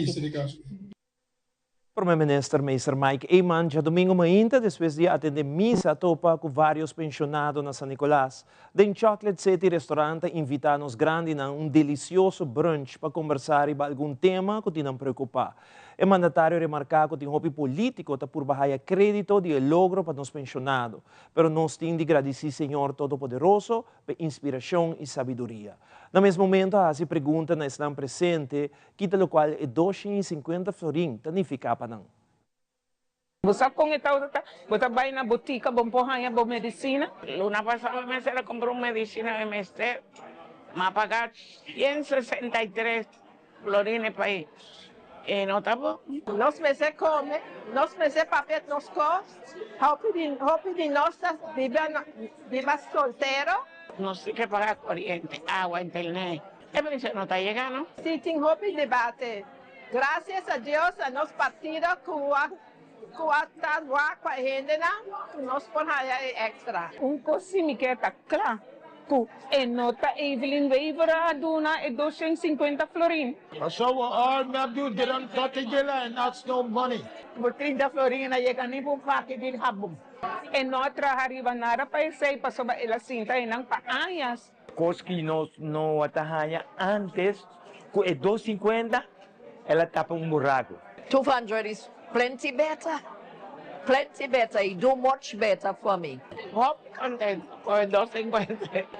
Primeiro-Ministro Mr. Mike Eyman, já domingo mainta, depois de atender missa topa com vários pensionados na San Nicolás. Den Chocolate City Restaurante invita-nos grande a delicioso brunch para conversar sobre algum tema que nos preocupa. O mandatário remarcou que tem hopi político tá por bahia crédito de logro para nos pensionados, pero nós temos de agradecer Senhor Todo-Poderoso por inspiração e sabedoria. No mesmo momento, a se pergunta na estão presente, que tal qual é 250 florim, significa para não. Você com você vai na botica, bom porranha, bom medicina. Luna passada, eu comprei medicina MST, mas pagar 163 florines para ir. E não tá bom. Nós meses come, nós meses papel nos costos, roupa de nossa viva solteiro. Nós temos que pagar corrente, água, internet. E por isso não está chegando. Se tem roupa de debate, graças a Deus, a nosso partido com a tábua, com a renda, nós podemos extra. Coisa que está claro. E nota Evelyn Weaver aduna e 250 florin. So all we have to do, get on 30 gila and that's no money. Por 30 florin na yekan ni po paki din habong. E nota hariba nara pa isay pasoba ila sinta inang paayas. Koski no atahaya antes, ku e 250, ela tapa buraco. 200 is plenty better. Plenty better. You do much better for me. Hop content por 250.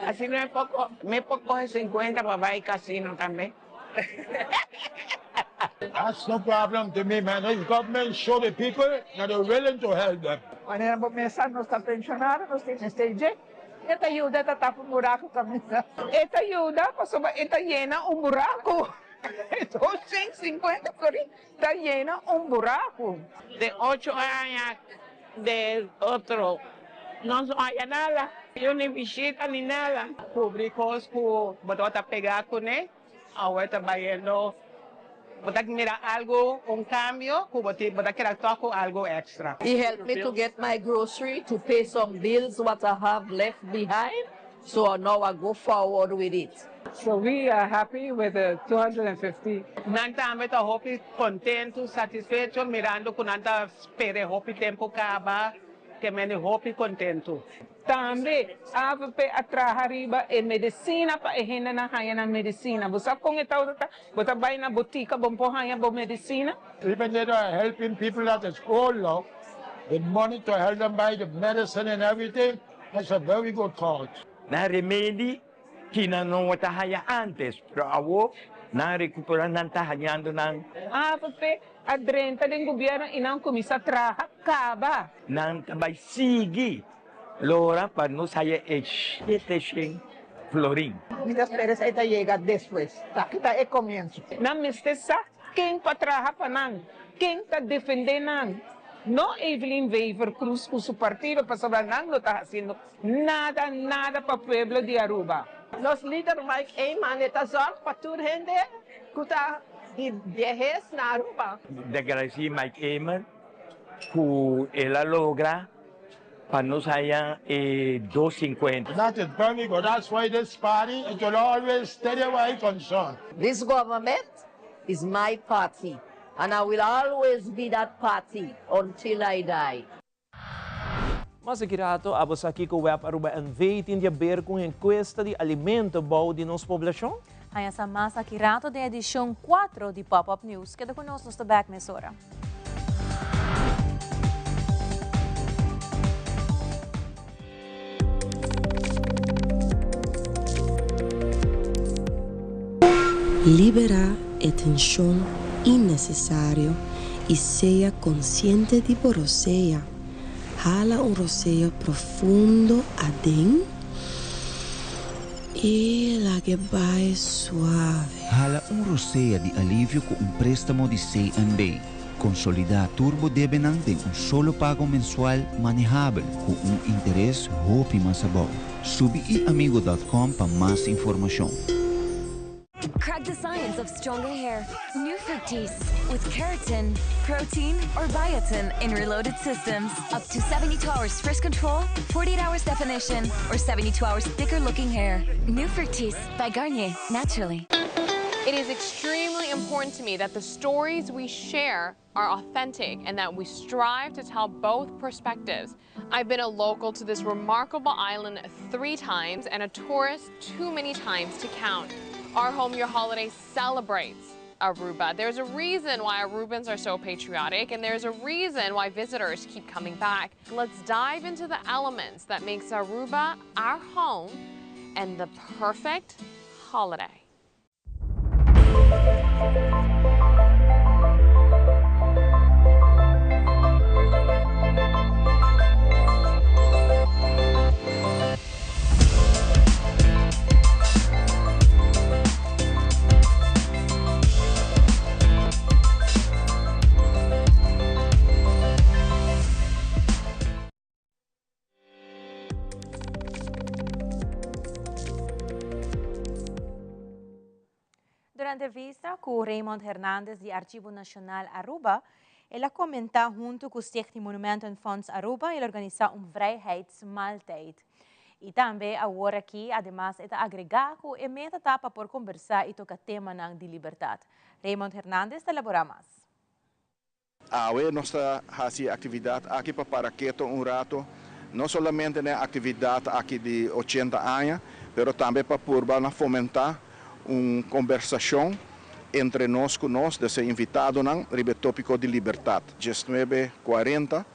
Así no es poco, me poco es 50 para ir casino también. That's no problem to me, man. The government show the people that they're willing to help them. Quando éramos começar, nós estamos pensionados, nós temos stage. Esta ajuda está tapando buraco também. Esta ajuda, está llena buraco. 250 florin, está llena buraco. De 8 años de otro, no hay nada. Yo ni visita ni nada. Públicos que botar pegar con él, ahora está viendo. Botar mira algo, cambio, botar que actuar con algo extra. He helped me to get my grocery, to pay some bills what I have left behind. So now I go forward with it. So we are happy with the 250. Nanta ameta hopi contento, satisfecho, mirando con nanta spere hopi tempo acaba, que mene hopi contento. Também ave atrás arriba e medicina para renda na raia na medicina. Você com esta você vai na botica, bom porranha, bom medicina. Even they are helping people at the school now, with money to help them buy the medicine and everything. That's a very good cause. Na remédio que não atahaya antes, pero awo na recuperar nan tahanyando ng ave adrenta din gobyerno inang kumisa traha kaba. Nang tabay sige. Lora para no saya H7 florin. Muitas vezes esta llega después. Kita é comienzo. Na mestesa quem patraha panang, quem tá defendendo. No Evelyn Weaver Cruz com seu partido para sobranang não está fazendo nada para o pueblo de Aruba. Nos líder Mike Eyman está só para tudo gente que está de viajes na Aruba. De agradecer Mike Eyman que ela logra para nos haya 250. That is very good. That's why this party, it will always stay away concern. This government is my party, and I will always be that party until I die. Mas sekirato, abos aqui ko web Aruba ang veitin de ver com encuesta de alimento bom de nossa população? Aí essa massa kirato de edição 4 de Pop-Up News. Queda conosco no back mesora. Libera a tensão innecessária e seja consciente de você. Hala roceio profundo adentro e larga vai suave. Hala roceio de alívio com préstamo de CNB. Consolidar Turbo Debenang de solo pago mensual manejável com interesse hopi masabao. Subi amigo.com para mais informação. Crack the science of stronger hair. New Fructis with keratin, protein, or biotin in reloaded systems. Up to 72 hours frizz control, 48 hours definition, or 72 hours thicker looking hair. New Fructis by Garnier, naturally. It is extremely important to me that the stories we share are authentic and that we strive to tell both perspectives. I've been a local to this remarkable island 3 times and a tourist too many times to count. Our Home Your Holiday celebrates Aruba. There's a reason why Arubans are so patriotic, and there's a reason why visitors keep coming back. Let's dive into the elements that makes Aruba our home and the perfect holiday. Durante entrevista com Raymond Hernandez de Archivo Nacional Aruba, ela comenta junto com o Stichting Monumento en Fonds Aruba, ele organiza vrijheidsmaaltijd. E também agora aqui, además, está agregar com a meta etapa por conversar e tocar tema de liberdade. Raymond Hernandez elabora mais. Hoje nós fazemos atividade aqui para Paraqueto rato, não somente na atividade aqui de 80 anos, mas também para fomentar uma conversação entre nós desse invitado no tópico de liberdade. 1940,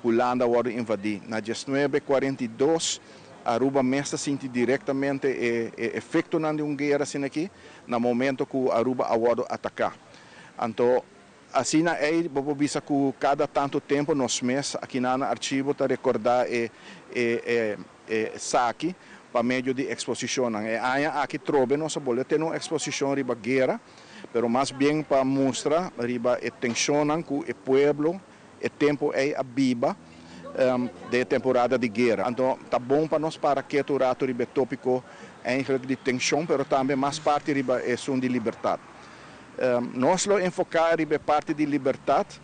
Holanda foi invadida. Na 1942, Aruba mesmo sente diretamente o efeito de uma guerra aqui, no momento que Aruba foi atacada. Então, assim é, vou dizer que cada tanto tempo nós mesmos aqui no arquivo para recordar saque para meio de exposição. Aqui trobe nós vamos ter uma exposição riba guerra, mas mais bem para mostrar riba a tensão que o povo, o tempo é a viva de temporada de guerra. Então, tá bom para nós para que o rato riba tópico eigenlijk de tensão, mas também mais parte riba é som de liberdade. Nós lo enfocar riba parte de liberdade,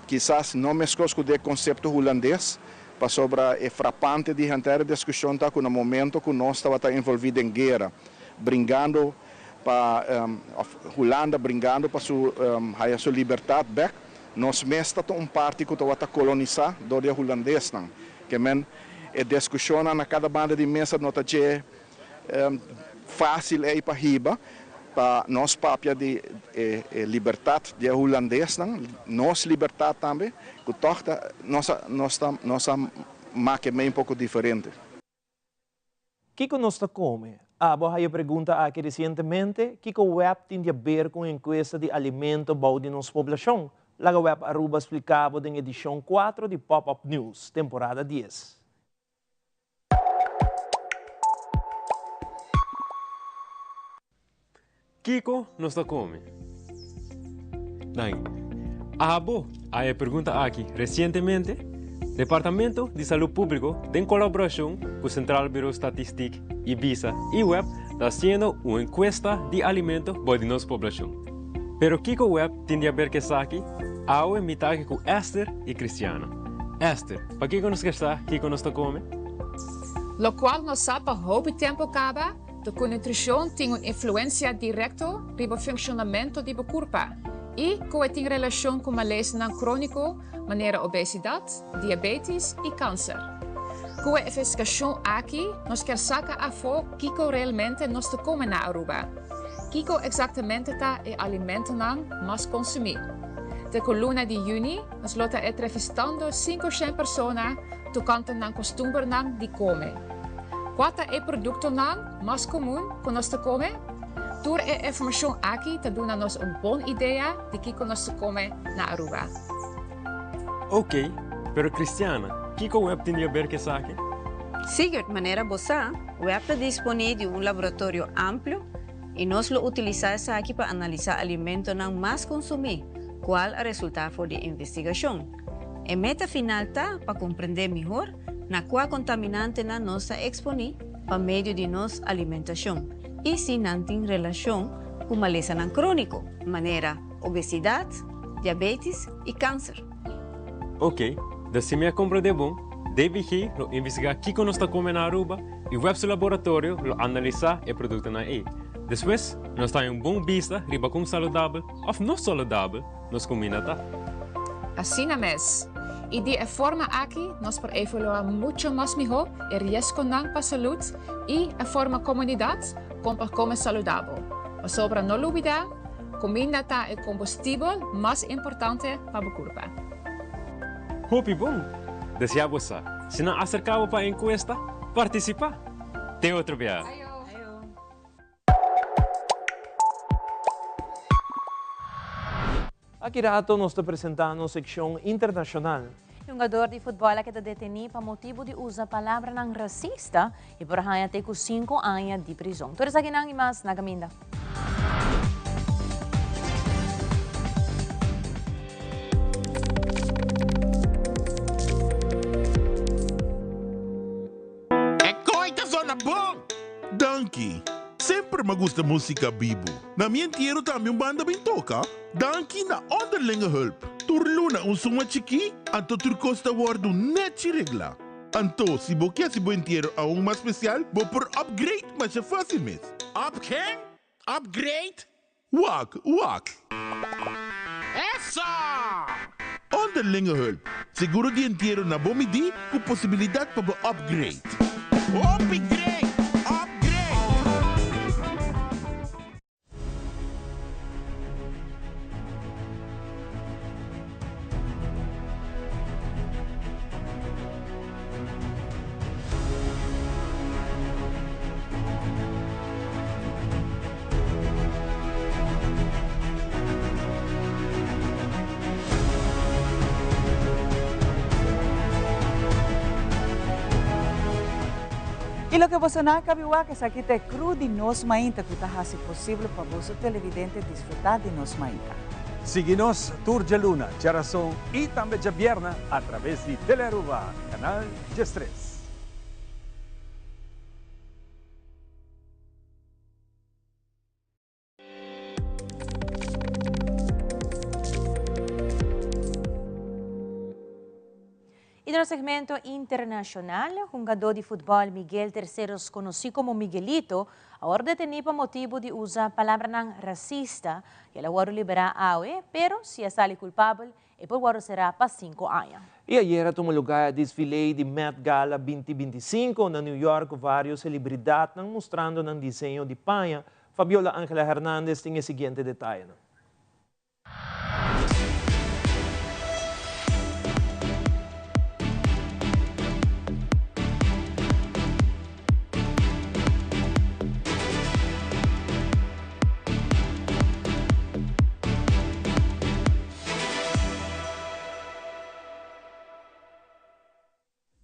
quizás não mescos com o conceito holandês, para sobre é frappante de entrar discussão tá no momento que nós estava envolvido em guerra, brincando para Holanda, brincando para sua liberdade back. Nós mesmo estamos parte que estava colonizar do holandês não, que men a discussão na cada banda de mesa não tá fácil aí para riba. Para nós papia de liberdade de holandês, nossa liberdade também, que torta nossa máquina é um pouco diferente. Kiko nós come? Boa pergunta aqui recentemente, Kiko web tem a ver com a encuesta de alimento bom de nossa população. Lá web Aruba explicava em edição 4 de Pop-Up News, temporada 10. Kiko nos come? Aí pergunta aqui recentemente, Departamento de Saúde Público, em colaboração com o Central Bureau Statistic, Ibiza e Web, está fazendo uma encuesta de alimento para a nossa população. Pero Kiko Web tem a ver que aqui, ao imitar com Esther e Cristiana. Esther, para que nos quer Kiko nos come? Lo qual nos sabe houve tempo acaba, de que a nutrição tem uma influência direta sobre o funcionamento do corpo e que tem relação com a lesão crônica, maneira obesidade, diabetes e câncer. Com a investigação aqui, nós queremos saber a fogo que realmente nos come na Aruba. Que exatamente está o alimento mais consumido. De coluna de junho, nós estamos entrevistando 500 pessoas tocante ao costume de comer. Qual é o produto mais comum que nós comemos? Door a informação aqui, te doen nos uma boa ideia de que nós comemos na Aruba. Ok, pero Cristiana, que o web tem a ver com isso aqui? Sim, de maneira boa, o web está disponível em laboratório amplo e nós lo utilizamos aqui para analisar alimentos mais consumidos, qual é o resultado da investigação. A meta final está para compreender melhor na qual contaminante nós expõe para meio de nossa alimentação e se não tem relação com uma lesão crônica, maneira obesidade, diabetes e câncer. Ok, se me compreende bom, deve investigar que nós está comendo na Aruba e o web do laboratório lo analisar o produto na aí. Depois, nós temos uma boa vista riba como saudável ou não saudável nós comemos tá. Assim mesmo. E de forma aqui, nós podemos evaluar muito mais melhor o risco para a saúde e a forma comunidade como comer saudável. Mas sobre não olvidar, comida está el combustible más importante para Bucurpa. Hopi bom. Deseaba sa. Si na acercaba para encuesta, participa. Te outro viagem. Aqui rato nós te apresentamos secção internacional. Um jogador de futebol que está detenido por motivo de usar palavra não racista e por aí até com 5 anos de prisão. Todos aqui não mais na caminha. Coita zona bom! Donkey. Sempre me gusta música bibo. Na minha entierro também banda bem toca. Donkey na onderlinge hulp. Turluna suma chiqui, anto turcosta wardu net regla. Anto, si bo quer si bo entierro a mais especial, bo por upgrade, mas é fácil mesmo. Up quem? Upgrade? Wak. Essa! Onderlinge hulp. Seguro de entierro na bomidi, com possibilidade para bo upgrade. Upgrade! E lo que você não cabiwa que aqui te cru de nos mainta que está assim possível para você televidente desfrutar de nos mainta. Siga-nos Tour de Luna, Geração e também de Vierna através de Teleruba, canal G3. E no segmento internacional, o jogador de futebol Miguel Terceros, conhecido como Miguelito, agora detenido por motivo de usar palavra não racista, e ele agora liberar a AUE, pero se está culpável, e por agora será para 5 anos. E ayer tomou lugar a desfile de Met Gala 2025 na New York, várias celebridades mostrando um desenho de panha. Fabiola Ángela Hernández tem o seguinte detalhe.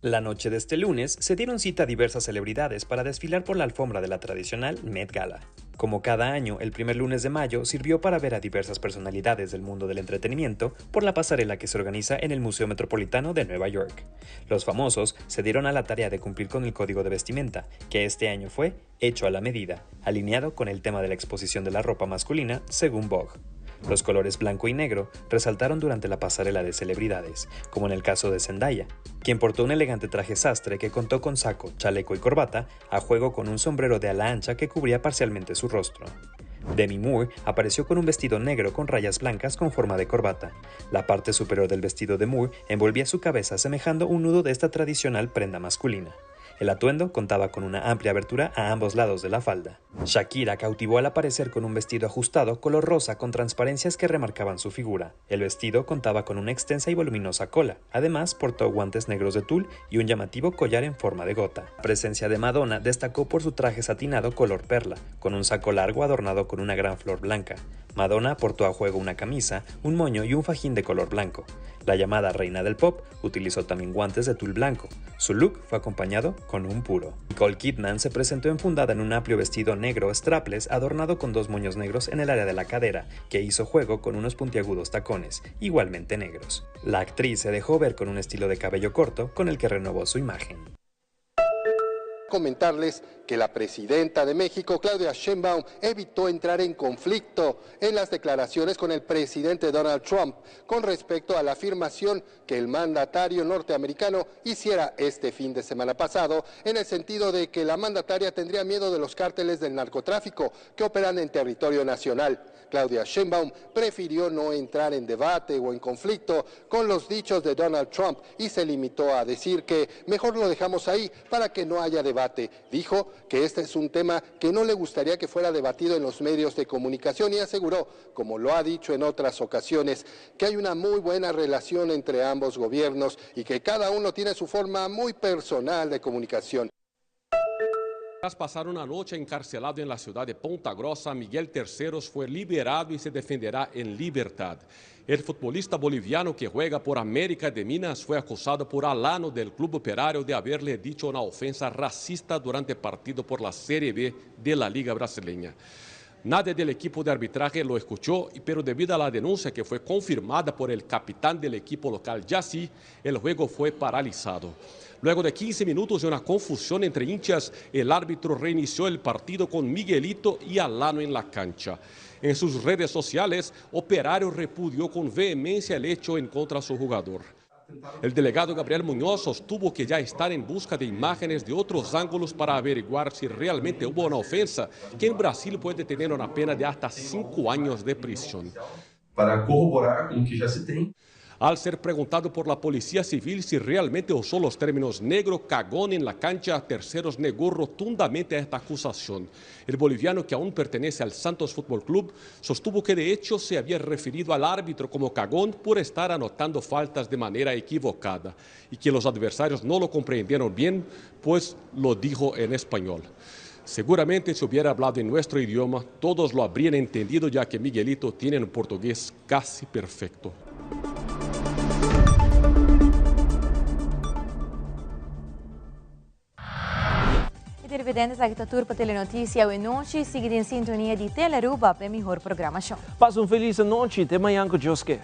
La noche de este lunes se dieron cita a diversas celebridades para desfilar por la alfombra de la tradicional Met Gala. Como cada año, el primer lunes de mayo sirvió para ver a diversas personalidades del mundo del entretenimiento por la pasarela que se organiza en el Museo Metropolitano de Nueva York. Los famosos se dieron a la tarea de cumplir con el código de vestimenta, que este año fue hecho a la medida, alineado con el tema de la exposición de la ropa masculina, según Vogue. Los colores blanco y negro resaltaron durante la pasarela de celebridades, como en el caso de Zendaya, quien portó un elegante traje sastre que contó con saco, chaleco y corbata, a juego con un sombrero de ala ancha que cubría parcialmente su rostro. Demi Moore apareció con un vestido negro con rayas blancas con forma de corbata. La parte superior del vestido de Moore envolvía su cabeza semejando un nudo de esta tradicional prenda masculina. El atuendo contaba con una amplia abertura a ambos lados de la falda. Shakira cautivó al aparecer con un vestido ajustado color rosa con transparencias que remarcaban su figura. El vestido contaba con una extensa y voluminosa cola. Además, portó guantes negros de tul y un llamativo collar en forma de gota. La presencia de Madonna destacó por su traje satinado color perla, con un saco largo adornado con una gran flor blanca. Madonna portó a juego una camisa, un moño y un fajín de color blanco. La llamada reina del pop utilizó también guantes de tul blanco. Su look fue acompañado con un puro. Nicole Kidman se presentó enfundada en un amplio vestido negro strapless adornado con 2 moños negros en el área de la cadera, que hizo juego con unos puntiagudos tacones, igualmente negros. La actriz se dejó ver con un estilo de cabello corto con el que renovó su imagen. Comentarles que la presidenta de México, Claudia Sheinbaum, evitó entrar en conflicto en las declaraciones con el presidente Donald Trump con respecto a la afirmación que el mandatario norteamericano hiciera este fin de semana pasado, en el sentido de que la mandataria tendría miedo de los cárteles del narcotráfico que operan en territorio nacional. Claudia Sheinbaum prefirió no entrar en debate o en conflicto con los dichos de Donald Trump y se limitó a decir que mejor lo dejamos ahí para que no haya debate debate. Dijo que este es un tema que no le gustaría que fuera debatido en los medios de comunicación y aseguró, como lo ha dicho en otras ocasiones, que hay una muy buena relación entre ambos gobiernos y que cada uno tiene su forma muy personal de comunicación. Tras pasar una noche encarcelado en la ciudad de Ponta Grossa, Miguel Terceros fue liberado y se defenderá en libertad. El futbolista boliviano que juega por América de Minas fue acusado por Alano del Club Operario de haberle dicho una ofensa racista durante el partido por la Serie B de la Liga Brasileña. Nadie del equipo de arbitraje lo escuchó, pero debido a la denuncia que fue confirmada por el capitán del equipo local, Jassy, el juego fue paralizado. Luego de 15 minutos de una confusión entre hinchas, el árbitro reinició el partido con Miguelito y Alano en la cancha. En sus redes sociales, Operario repudió con vehemencia el hecho en contra de su jugador. El delegado Gabriel Muñoz sostuvo que ya están en busca de imágenes de otros ángulos para averiguar si realmente hubo una ofensa, que en Brasil puede tener una pena de hasta 5 años de prisión. Para corroborar con que ya se tiene. Al ser preguntado por la Policía Civil si realmente usó los términos negro, cagón en la cancha, Terceros negó rotundamente esta acusación. El boliviano, que aún pertenece al Santos Fútbol Club, sostuvo que de hecho se había referido al árbitro como cagón por estar anotando faltas de manera equivocada y que los adversarios no lo comprendieron bien, pues lo dijo en español. Seguramente si hubiera hablado en nuestro idioma, todos lo habrían entendido, ya que Miguelito tiene un portugués casi perfecto. Televidentes, aqui está tudo para Telenotícia hoje noite. Siga em sintonia de Teleruba para a melhor programação. Passa feliz noite. Até amanhã com Deus quer.